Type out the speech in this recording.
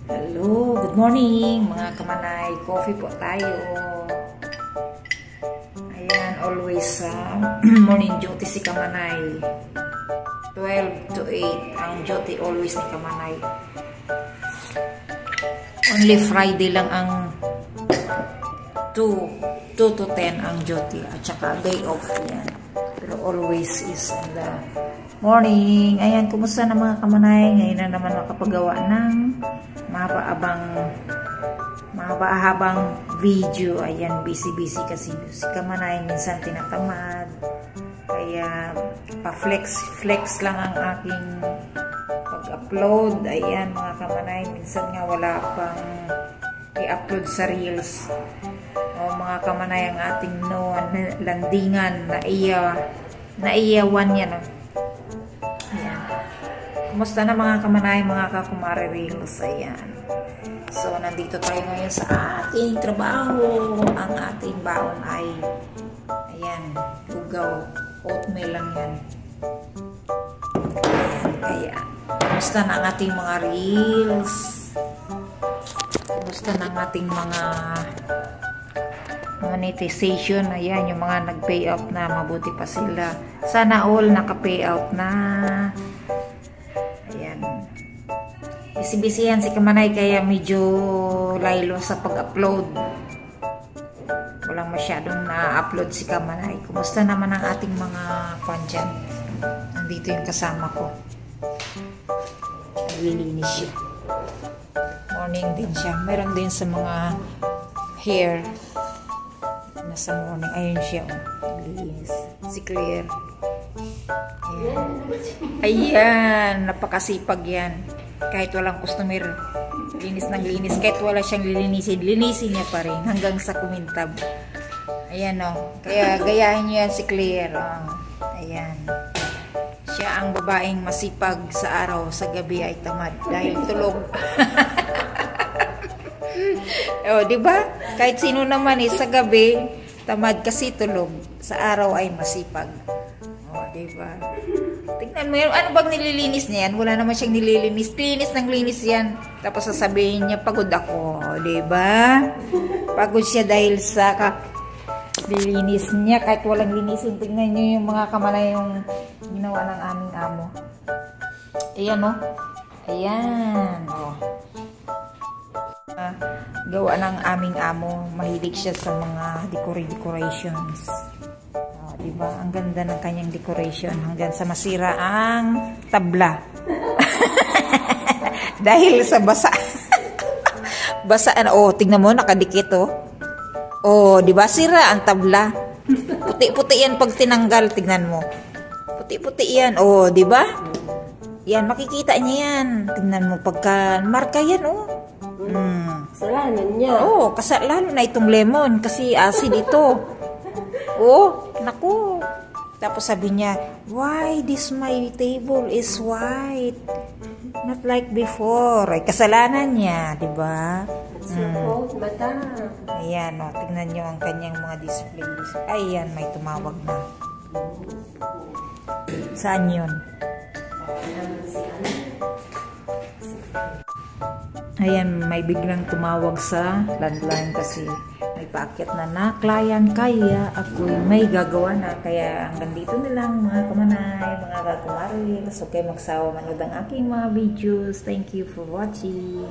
Hello, good morning mga kamanay. Coffee po tayo. Ayan, always morning duty si kamanay. 12 to 8 ang duty always ni kamanay. Only Friday lang ang 2 to 10 ang duty at saka day off yan. Pero always is in the morning. Ayan, kumusta na mga kamanay? Ngayon na naman nakapagawa ng mahaba-habang video. Ayan, busy kasi si kamanay minsan tinatamad. Kaya pa-flex lang ang aking pag-upload. Ayan mga kamanay, minsan nga wala pang i-upload sa reels. O mga kamanay, ang ating landingan na iyawan yan. Ayan. Kumusta na mga kamanay, mga kakumare reels? Ayan. So, nandito tayo ngayon sa ating trabaho. Ang ating baon ay ayan, lugaw. Oatmeal lang yan. Kaya, kumusta na ang ating mga reels? Kumusta na ang ating mga monetization? Ayan, yung mga nag-pay out na, mabuti pa sila. Sana all naka-pay out na. Ayan. Busy-busy yan si kamanay, kaya medyo laylo sa pag-upload. Walang masyadong na-upload si kamanay. Kumusta naman ang ating mga kwan dyan? Nandito yung kasama ko. Naglilinis siya. Morning din siya. Meron din sa mga hair. Nasa morning. Ayun siya. Naglilinis. Si Claire. Ayan. Ayan. Napakasipag yan. Kahit walang customer. Linis ng linis. Kahit wala siyang linisin niya pa rin. Hanggang sa kumintab. Ayan o. Kaya gayahin niyo yan si Claire. Ayan. Siya ang babaeng masipag sa araw. Sa gabi ay tamad. Dahil tulog. O, diba? Kahit sino naman sa gabi, tamad kasi tulog. Sa araw ay masipag. O, diba? Tignan mo yan. Ano bang nililinis niya yan? Wala naman siyang nililinis. Linis ng linis yan. Tapos sasabihin niya, pagod ako. Diba? Pagod siya dahil sa lilinis niya. Kahit walang linisin. Tignan niyo yung mga kamalay yung ginawa ng aming amo. Ayan o. Ayan. O. Gawa ng aming amo. Mahilig siya sa mga decorations. Diba? Ang ganda ng kanyang decoration hanggang sa masira ang tabla. Dahil sa basa. Basaan. Oh, tingnan mo, nakadikit oh. Oh, diba? Sira ang tabla. Puti-puti yan pag tinanggal. Tingnan mo. Puti-puti yan. Oh, diba? Yan, makikita niya yan. Tingnan mo, pagka marka yan oh. Kasalanan niya. Oh, lalo na itong lemon kasi acid ito. Oh, naku. Tapos sabi niya, why this my table is white? Not like before. Ay, kasalanan niya, di ba? Madam. Ayan, oh, tingnan niyo ang kanyang mga display. Ayan, may tumawag na. Saan yun? Ayan, may biglang tumawag sa landline kasi may paakyat na client, kaya ako'y may gagawa na. Kaya hanggang dito na lang mga kamanay, mga kakumari. So kayo magsawa manood ang aking mga videos. Thank you for watching.